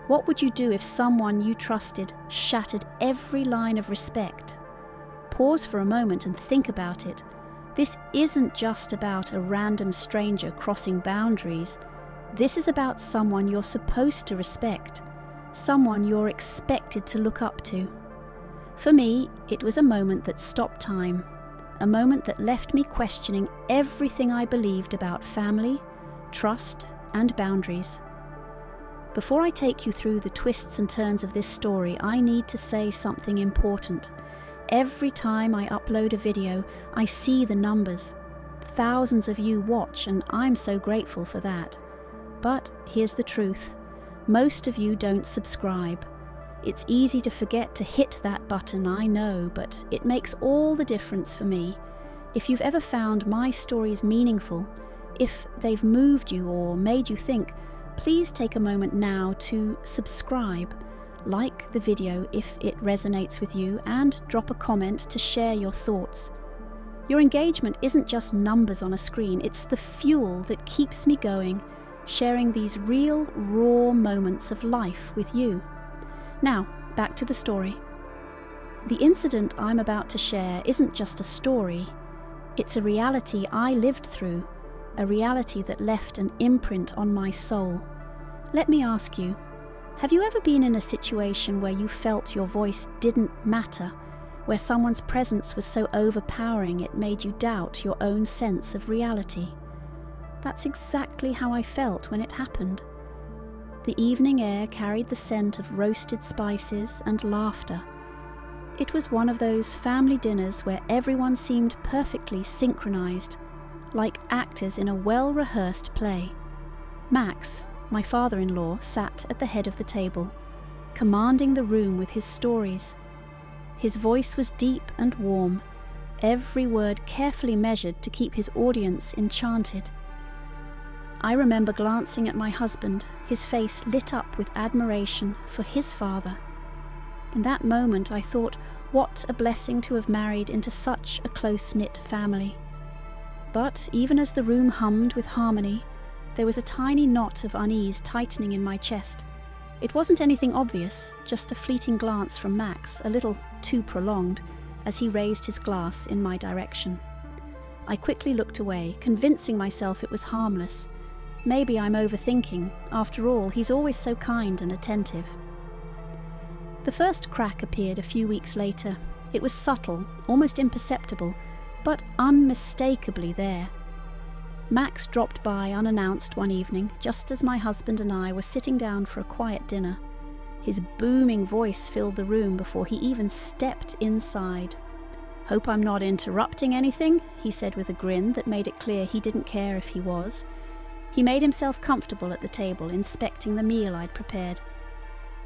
What would you do if someone you trusted shattered every line of respect? Pause for a moment and think about it. This isn't just about a random stranger crossing boundaries. This is about someone you're supposed to respect, someone you're expected to look up to. For me, it was a moment that stopped time, a moment that left me questioning everything I believed about family, trust, and boundaries. Before I take you through the twists and turns of this story, I need to say something important. Every time I upload a video, I see the numbers. Thousands of you watch, and I'm so grateful for that. But here's the truth. Most of you don't subscribe. It's easy to forget to hit that button, I know, but it makes all the difference for me. If you've ever found my stories meaningful, if they've moved you or made you think, please take a moment now to subscribe, like the video if it resonates with you, and drop a comment to share your thoughts. Your engagement isn't just numbers on a screen, it's the fuel that keeps me going, sharing these real, raw moments of life with you. Now, back to the story. The incident I'm about to share isn't just a story, it's a reality I lived through, a reality that left an imprint on my soul. Let me ask you, have you ever been in a situation where you felt your voice didn't matter, where someone's presence was so overpowering it made you doubt your own sense of reality? That's exactly how I felt when it happened. The evening air carried the scent of roasted spices and laughter. It was one of those family dinners where everyone seemed perfectly synchronized, like actors in a well-rehearsed play. Max, my father-in-law, sat at the head of the table, commanding the room with his stories. His voice was deep and warm, every word carefully measured to keep his audience enchanted. I remember glancing at my husband, his face lit up with admiration for his father. In that moment I thought, what a blessing to have married into such a close-knit family. But even as the room hummed with harmony, there was a tiny knot of unease tightening in my chest. It wasn't anything obvious, just a fleeting glance from Max, a little too prolonged, as he raised his glass in my direction. I quickly looked away, convincing myself it was harmless. Maybe I'm overthinking. After all, he's always so kind and attentive. The first crack appeared a few weeks later. It was subtle, almost imperceptible, but unmistakably there. Max dropped by unannounced one evening, just as my husband and I were sitting down for a quiet dinner. His booming voice filled the room before he even stepped inside. "Hope I'm not interrupting anything," he said with a grin that made it clear he didn't care if he was. He made himself comfortable at the table, inspecting the meal I'd prepared.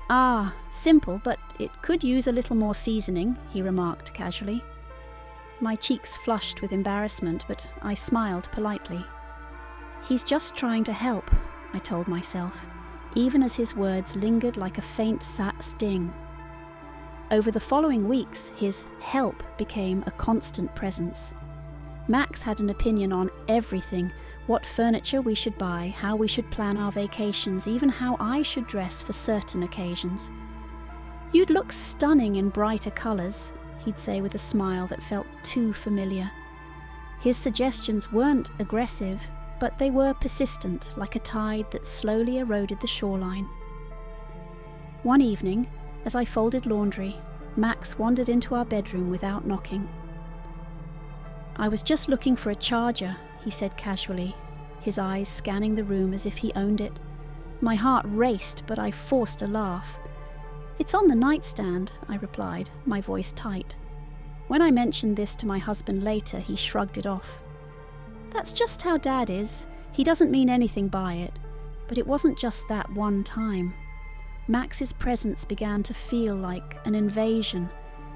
"Ah, simple, but it could use a little more seasoning," he remarked casually. My cheeks flushed with embarrassment, but I smiled politely. "He's just trying to help," I told myself, even as his words lingered like a faint sting. Over the following weeks, his help became a constant presence. Max had an opinion on everything, what furniture we should buy, how we should plan our vacations, even how I should dress for certain occasions. "You'd look stunning in brighter colours," he'd say with a smile that felt too familiar. His suggestions weren't aggressive, but they were persistent, like a tide that slowly eroded the shoreline. One evening, as I folded laundry, Max wandered into our bedroom without knocking. "I was just looking for a charger," he said casually, his eyes scanning the room as if he owned it. My heart raced, but I forced a laugh. "It's on the nightstand," I replied, my voice tight. When I mentioned this to my husband later, he shrugged it off. "That's just how Dad is. He doesn't mean anything by it." But it wasn't just that one time. Max's presence began to feel like an invasion.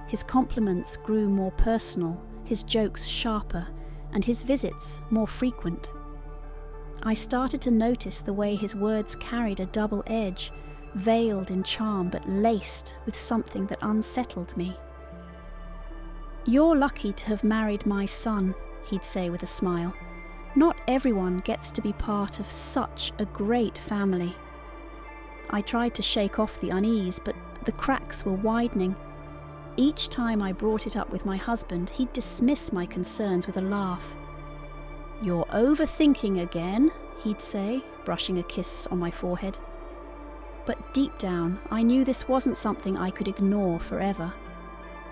His compliments grew more personal, his jokes sharper, and his visits more frequent. I started to notice the way his words carried a double edge, veiled in charm but laced with something that unsettled me. "You're lucky to have married my son," he'd say with a smile. "Not everyone gets to be part of such a great family." I tried to shake off the unease, but the cracks were widening. Each time I brought it up with my husband, he'd dismiss my concerns with a laugh. "You're overthinking again," he'd say, brushing a kiss on my forehead. But deep down, I knew this wasn't something I could ignore forever.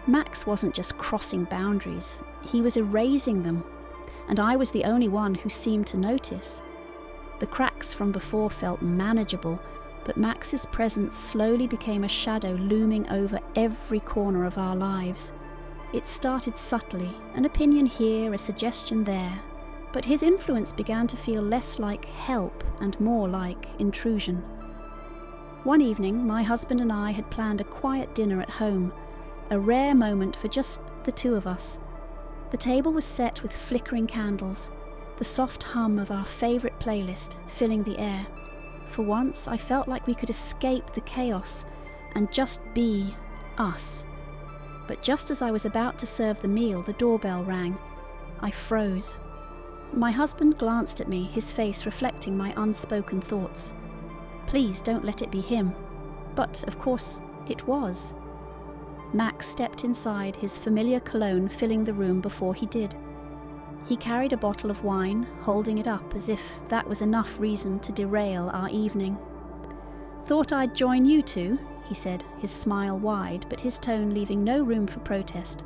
Max wasn't just crossing boundaries, he was erasing them, and I was the only one who seemed to notice. The cracks from before felt manageable, but Max's presence slowly became a shadow looming over every corner of our lives. It started subtly, an opinion here, a suggestion there, but his influence began to feel less like help and more like intrusion. One evening, my husband and I had planned a quiet dinner at home, a rare moment for just the two of us. The table was set with flickering candles, the soft hum of our favourite playlist filling the air. For once, I felt like we could escape the chaos and just be us. But just as I was about to serve the meal, the doorbell rang. I froze. My husband glanced at me, his face reflecting my unspoken thoughts. Please don't let it be him. But, of course, it was. Max stepped inside, his familiar cologne filling the room before he did. He carried a bottle of wine, holding it up as if that was enough reason to derail our evening. "Thought I'd join you two," he said, his smile wide, but his tone leaving no room for protest.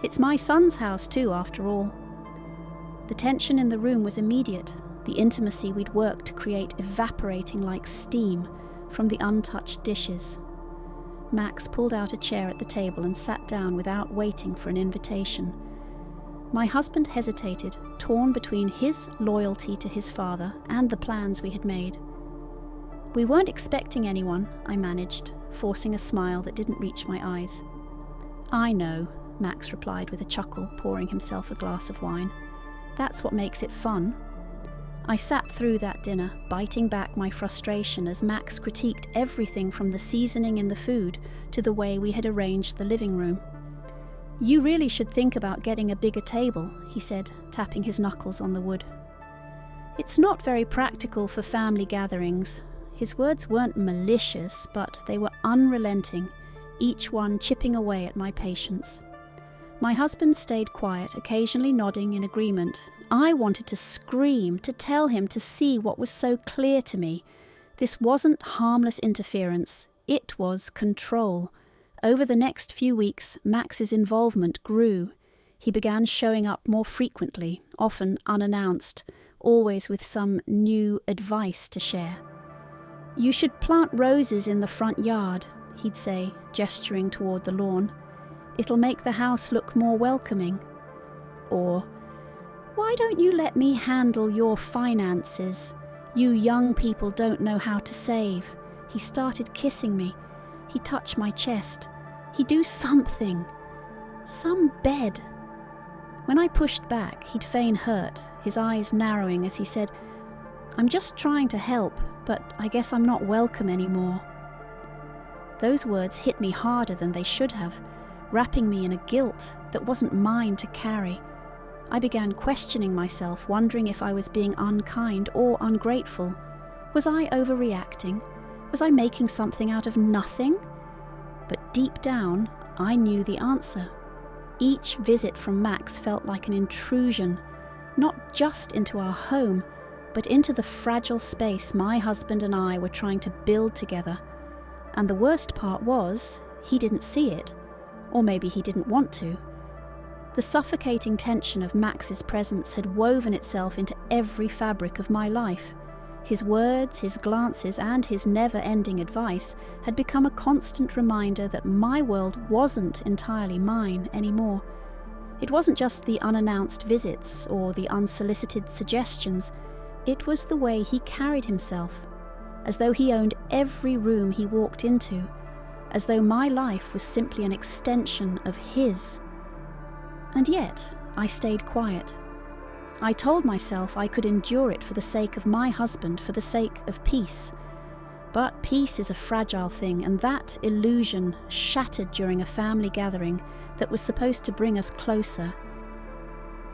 "It's my son's house too, after all." The tension in the room was immediate, the intimacy we'd worked to create evaporating like steam from the untouched dishes. Max pulled out a chair at the table and sat down without waiting for an invitation. My husband hesitated, torn between his loyalty to his father and the plans we had made. "We weren't expecting anyone," I managed, forcing a smile that didn't reach my eyes. "I know," Max replied with a chuckle, pouring himself a glass of wine. "That's what makes it fun." I sat through that dinner, biting back my frustration as Max critiqued everything from the seasoning in the food to the way we had arranged the living room. "You really should think about getting a bigger table," he said, tapping his knuckles on the wood. "It's not very practical for family gatherings." His words weren't malicious, but they were unrelenting, each one chipping away at my patience. My husband stayed quiet, occasionally nodding in agreement. I wanted to scream, to tell him to see what was so clear to me. This wasn't harmless interference, it was control. Over the next few weeks, Max's involvement grew. He began showing up more frequently, often unannounced, always with some new advice to share. "You should plant roses in the front yard," he'd say, gesturing toward the lawn. "It'll make the house look more welcoming." Or, "Why don't you let me handle your finances? You young people don't know how to save." He started kissing me. He'd touch my chest. He'd do something. Some bed. When I pushed back, he'd feign hurt, his eyes narrowing as he said, "I'm just trying to help, but I guess I'm not welcome anymore." Those words hit me harder than they should have, wrapping me in a guilt that wasn't mine to carry. I began questioning myself, wondering if I was being unkind or ungrateful. Was I overreacting? Was I making something out of nothing? But deep down, I knew the answer. Each visit from Max felt like an intrusion, not just into our home, but into the fragile space my husband and I were trying to build together. And the worst part was, he didn't see it. Or maybe he didn't want to. The suffocating tension of Max's presence had woven itself into every fabric of my life. His words, his glances, and his never-ending advice had become a constant reminder that my world wasn't entirely mine anymore. It wasn't just the unannounced visits or the unsolicited suggestions. It was the way he carried himself, as though he owned every room he walked into, as though my life was simply an extension of his. And yet, I stayed quiet. I told myself I could endure it for the sake of my husband, for the sake of peace. But peace is a fragile thing, and that illusion shattered during a family gathering that was supposed to bring us closer.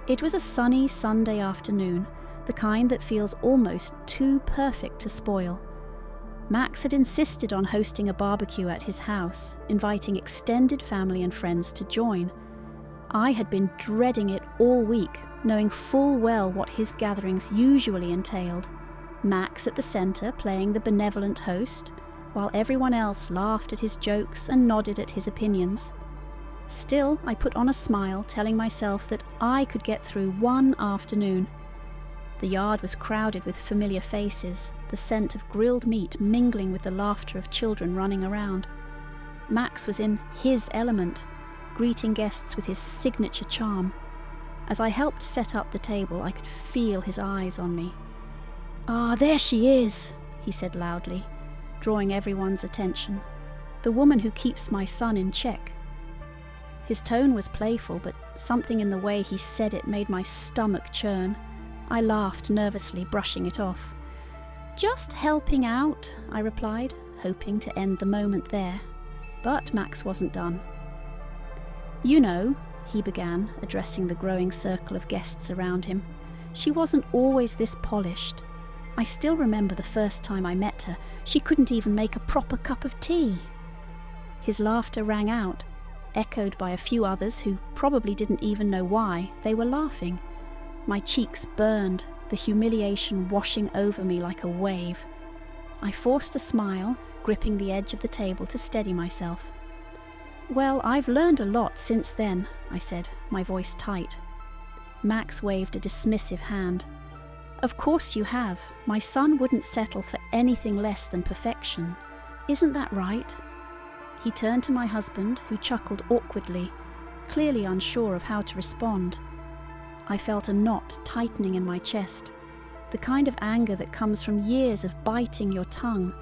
It was a sunny Sunday afternoon, the kind that feels almost too perfect to spoil. Max had insisted on hosting a barbecue at his house, inviting extended family and friends to join. I had been dreading it all week, knowing full well what his gatherings usually entailed. Max at the centre playing the benevolent host, while everyone else laughed at his jokes and nodded at his opinions. Still, I put on a smile, telling myself that I could get through one afternoon. The yard was crowded with familiar faces, the scent of grilled meat mingling with the laughter of children running around. Max was in his element, greeting guests with his signature charm. As I helped set up the table, I could feel his eyes on me. "Ah, there she is," he said loudly, drawing everyone's attention. "The woman who keeps my son in check." His tone was playful, but something in the way he said it made my stomach churn. I laughed nervously, brushing it off. "Just helping out," I replied, hoping to end the moment there. But Max wasn't done. "You know," he began, addressing the growing circle of guests around him, "she wasn't always this polished. I still remember the first time I met her. She couldn't even make a proper cup of tea." His laughter rang out, echoed by a few others who probably didn't even know why they were laughing. My cheeks burned, the humiliation washing over me like a wave. I forced a smile, gripping the edge of the table to steady myself. "Well, I've learned a lot since then," I said, my voice tight. Max waved a dismissive hand. "Of course you have. My son wouldn't settle for anything less than perfection. Isn't that right?" He turned to my husband, who chuckled awkwardly, clearly unsure of how to respond. I felt a knot tightening in my chest, the kind of anger that comes from years of biting your tongue.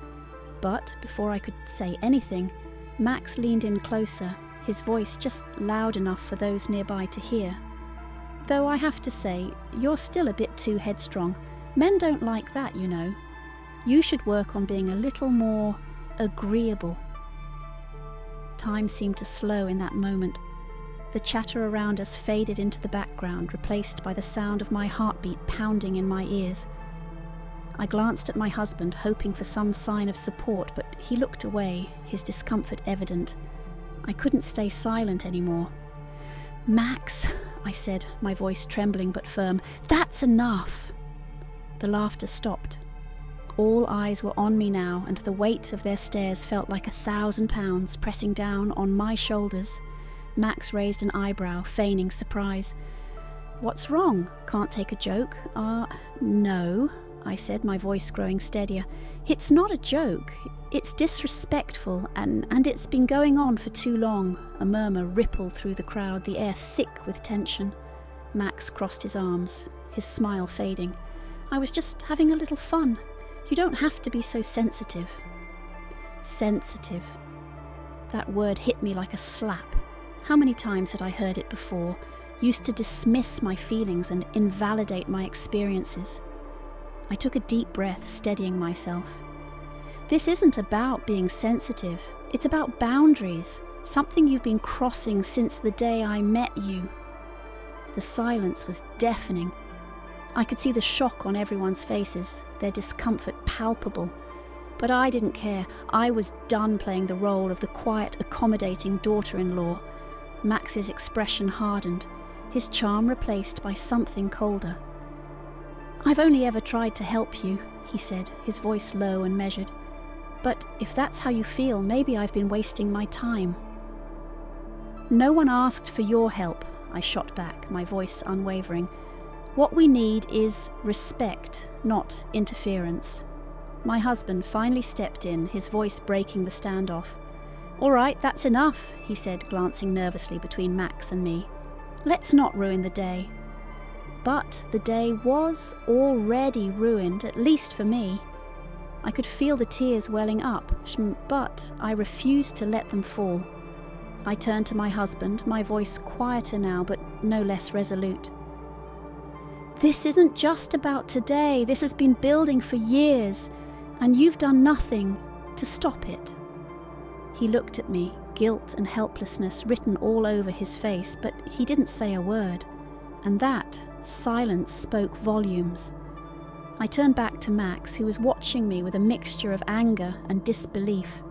But before I could say anything, Max leaned in closer, his voice just loud enough for those nearby to hear. "Though I have to say, you're still a bit too headstrong. Men don't like that, you know. You should work on being a little more agreeable." Time seemed to slow in that moment. The chatter around us faded into the background, replaced by the sound of my heartbeat pounding in my ears. I glanced at my husband, hoping for some sign of support, but he looked away, his discomfort evident. I couldn't stay silent anymore. "Max," I said, my voice trembling but firm, "that's enough." The laughter stopped. All eyes were on me now, and the weight of their stares felt like 1,000 pounds pressing down on my shoulders. Max raised an eyebrow, feigning surprise. "What's wrong? Can't take a joke?" No," I said, my voice growing steadier. "It's not a joke. It's disrespectful, and it's been going on for too long." A murmur rippled through the crowd, the air thick with tension. Max crossed his arms, his smile fading. "I was just having a little fun. You don't have to be so sensitive." Sensitive. That word hit me like a slap. How many times had I heard it before, used to dismiss my feelings and invalidate my experiences? I took a deep breath, steadying myself. This isn't about being sensitive. It's about boundaries, something you've been crossing since the day I met you. The silence was deafening. I could see the shock on everyone's faces, their discomfort palpable. But I didn't care. I was done playing the role of the quiet, accommodating daughter-in-law. Max's expression hardened, his charm replaced by something colder. "I've only ever tried to help you," he said, his voice low and measured. "But if that's how you feel, maybe I've been wasting my time." "No one asked for your help," I shot back, my voice unwavering. "What we need is respect, not interference." My husband finally stepped in, his voice breaking the standoff. "All right, that's enough," he said, glancing nervously between Max and me. "Let's not ruin the day." But the day was already ruined, at least for me. I could feel the tears welling up, but I refused to let them fall. I turned to my husband, my voice quieter now, but no less resolute. "This isn't just about today. This has been building for years, and you've done nothing to stop it." He looked at me, guilt and helplessness written all over his face, but he didn't say a word, and that silence spoke volumes. I turned back to Max, who was watching me with a mixture of anger and disbelief.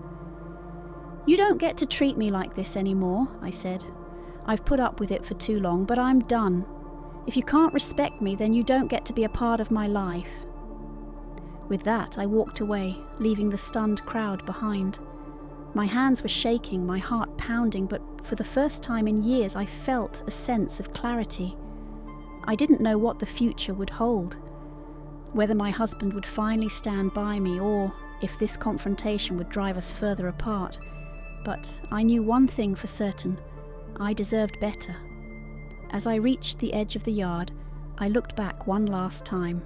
"You don't get to treat me like this anymore," I said. "I've put up with it for too long, but I'm done. If you can't respect me, then you don't get to be a part of my life." With that, I walked away, leaving the stunned crowd behind. My hands were shaking, my heart pounding, but for the first time in years I felt a sense of clarity. I didn't know what the future would hold, whether my husband would finally stand by me or if this confrontation would drive us further apart. But I knew one thing for certain: I deserved better. As I reached the edge of the yard, I looked back one last time.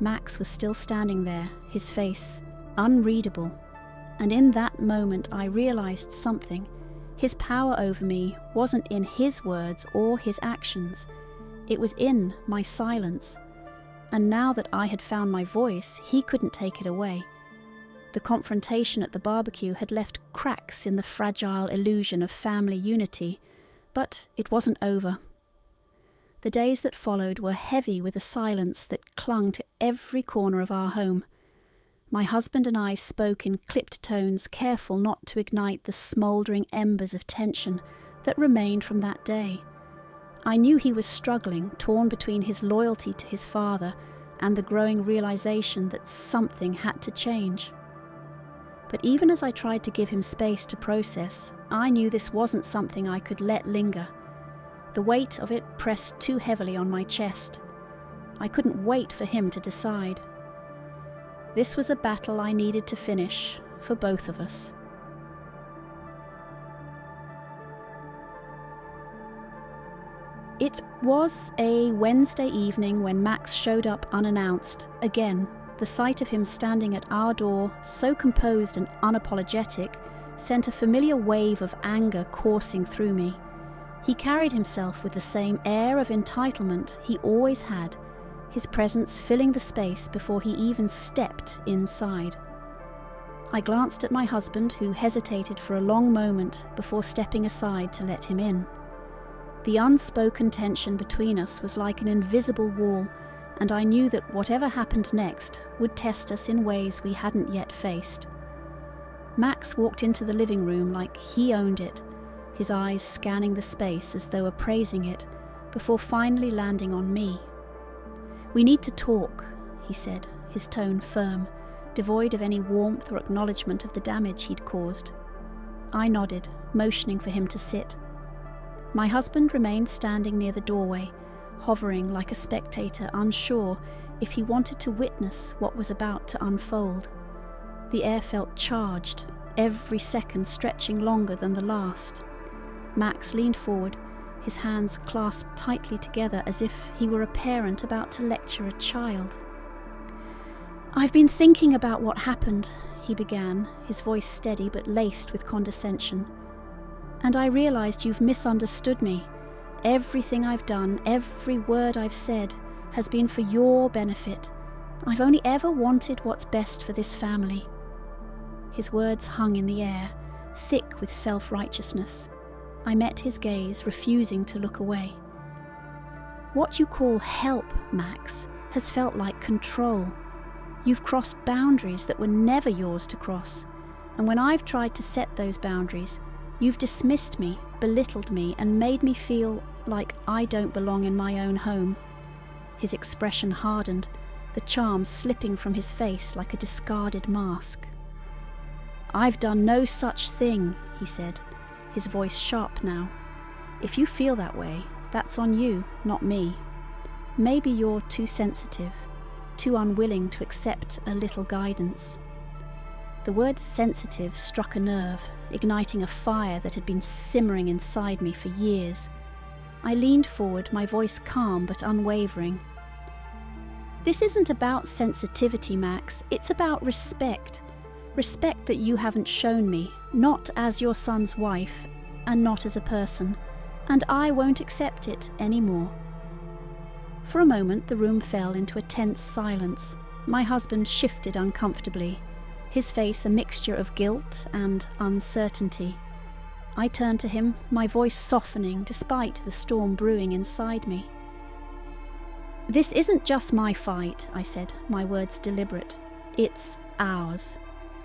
Max was still standing there, his face unreadable, and in that moment I realized something. His power over me wasn't in his words or his actions. It was in my silence. And now that I had found my voice, he couldn't take it away. The confrontation at the barbecue had left cracks in the fragile illusion of family unity, but it wasn't over. The days that followed were heavy with a silence that clung to every corner of our home. My husband and I spoke in clipped tones, careful not to ignite the smouldering embers of tension that remained from that day. I knew he was struggling, torn between his loyalty to his father and the growing realization that something had to change. But even as I tried to give him space to process, I knew this wasn't something I could let linger. The weight of it pressed too heavily on my chest. I couldn't wait for him to decide. This was a battle I needed to finish for both of us. It was a Wednesday evening when Max showed up unannounced. Again, the sight of him standing at our door, so composed and unapologetic, sent a familiar wave of anger coursing through me. He carried himself with the same air of entitlement he always had, his presence filling the space before he even stepped inside. I glanced at my husband, who hesitated for a long moment before stepping aside to let him in. The unspoken tension between us was like an invisible wall, and I knew that whatever happened next would test us in ways we hadn't yet faced. Max walked into the living room like he owned it, his eyes scanning the space as though appraising it, before finally landing on me. "We need to talk," he said, his tone firm, devoid of any warmth or acknowledgement of the damage he'd caused. I nodded, motioning for him to sit. My husband remained standing near the doorway, hovering like a spectator, unsure if he wanted to witness what was about to unfold. The air felt charged, every second stretching longer than the last. Max leaned forward, his hands clasped tightly together as if he were a parent about to lecture a child. "I've been thinking about what happened," he began, his voice steady but laced with condescension. "And I realized you've misunderstood me. Everything I've done, every word I've said, has been for your benefit. I've only ever wanted what's best for this family." His words hung in the air, thick with self-righteousness. I met his gaze, refusing to look away. "What you call help, Max, has felt like control. You've crossed boundaries that were never yours to cross. And when I've tried to set those boundaries, you've dismissed me, belittled me, and made me feel like I don't belong in my own home." His expression hardened, the charm slipping from his face like a discarded mask. "I've done no such thing," he said, his voice sharp now. "If you feel that way, that's on you, not me. Maybe you're too sensitive, too unwilling to accept a little guidance." The word sensitive struck a nerve, igniting a fire that had been simmering inside me for years. I leaned forward, my voice calm but unwavering. "This isn't about sensitivity, Max. It's about respect. Respect that you haven't shown me, not as your son's wife, and not as a person, and I won't accept it anymore." For a moment the room fell into a tense silence. My husband shifted uncomfortably, his face a mixture of guilt and uncertainty. I turned to him, my voice softening despite the storm brewing inside me. "This isn't just my fight," I said, my words deliberate. "It's ours,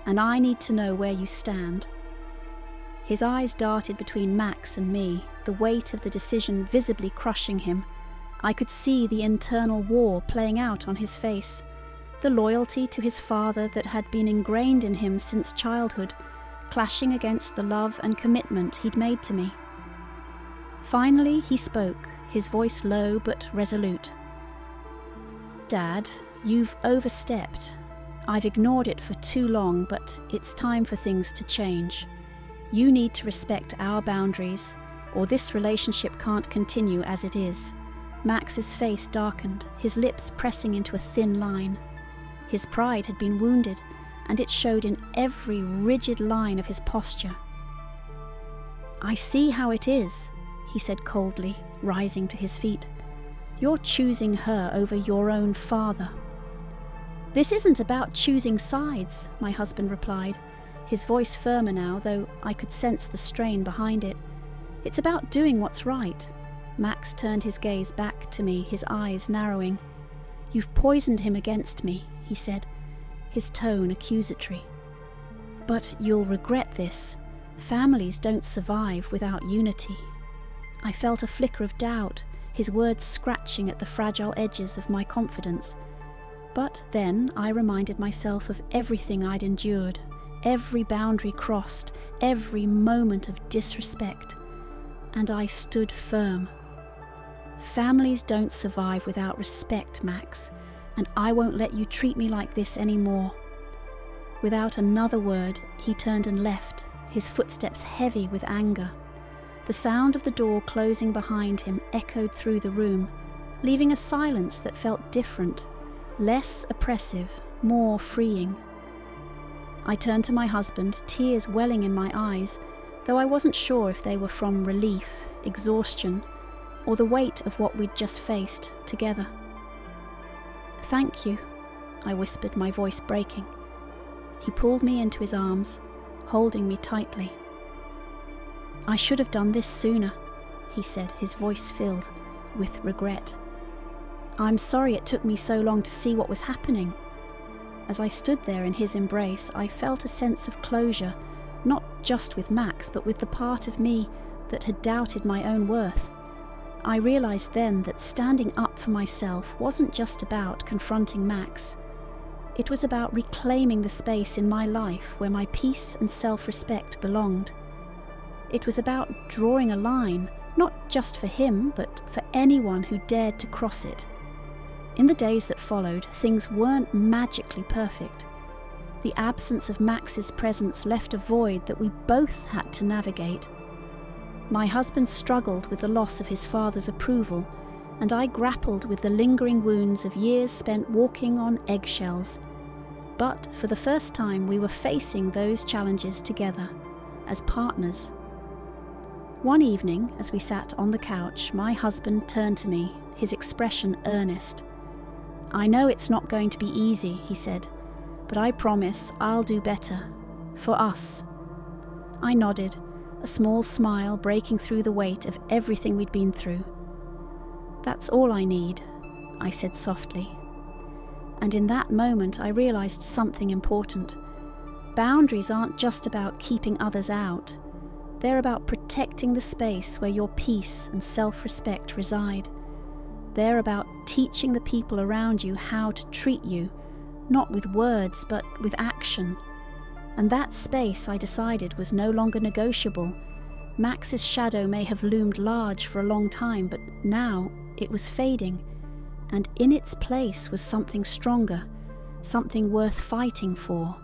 and I need to know where you stand." His eyes darted between Max and me, the weight of the decision visibly crushing him. I could see the internal war playing out on his face, the loyalty to his father that had been ingrained in him since childhood, clashing against the love and commitment he'd made to me. Finally, he spoke, his voice low but resolute. "Dad, you've overstepped. I've ignored it for too long, but it's time for things to change. You need to respect our boundaries, or this relationship can't continue as it is." Max's face darkened, his lips pressing into a thin line. His pride had been wounded, and it showed in every rigid line of his posture. "I see how it is," he said coldly, rising to his feet. "You're choosing her over your own father." "This isn't about choosing sides," my husband replied, his voice firmer now, though I could sense the strain behind it. "It's about doing what's right." Max turned his gaze back to me, his eyes narrowing. "You've poisoned him against me," he said, his tone accusatory. "But you'll regret this. Families don't survive without unity." I felt a flicker of doubt, his words scratching at the fragile edges of my confidence. But then I reminded myself of everything I'd endured, every boundary crossed, every moment of disrespect, and I stood firm. "Families don't survive without respect, Max, and I won't let you treat me like this anymore." Without another word, he turned and left, his footsteps heavy with anger. The sound of the door closing behind him echoed through the room, leaving a silence that felt different, less oppressive, more freeing. I turned to my husband, tears welling in my eyes, though I wasn't sure if they were from relief, exhaustion, or the weight of what we'd just faced together. "Thank you," I whispered, my voice breaking. He pulled me into his arms, holding me tightly. "I should have done this sooner," he said, his voice filled with regret. "I'm sorry it took me so long to see what was happening." As I stood there in his embrace, I felt a sense of closure, not just with Max, but with the part of me that had doubted my own worth. I realized then that standing up for myself wasn't just about confronting Max. It was about reclaiming the space in my life where my peace and self-respect belonged. It was about drawing a line, not just for him, but for anyone who dared to cross it. In the days that followed, things weren't magically perfect. The absence of Max's presence left a void that we both had to navigate. My husband struggled with the loss of his father's approval, and I grappled with the lingering wounds of years spent walking on eggshells. But for the first time, we were facing those challenges together, as partners. One evening, as we sat on the couch, my husband turned to me, his expression earnest. "I know it's not going to be easy," he said, "but I promise I'll do better. For us." I nodded, a small smile breaking through the weight of everything we'd been through. "That's all I need," I said softly. And in that moment I realized something important. Boundaries aren't just about keeping others out. They're about protecting the space where your peace and self-respect reside. They're about teaching the people around you how to treat you, not with words but with action. And that space, I decided, was no longer negotiable. Max's shadow may have loomed large for a long time, but now it was fading, and in its place was something stronger, something worth fighting for.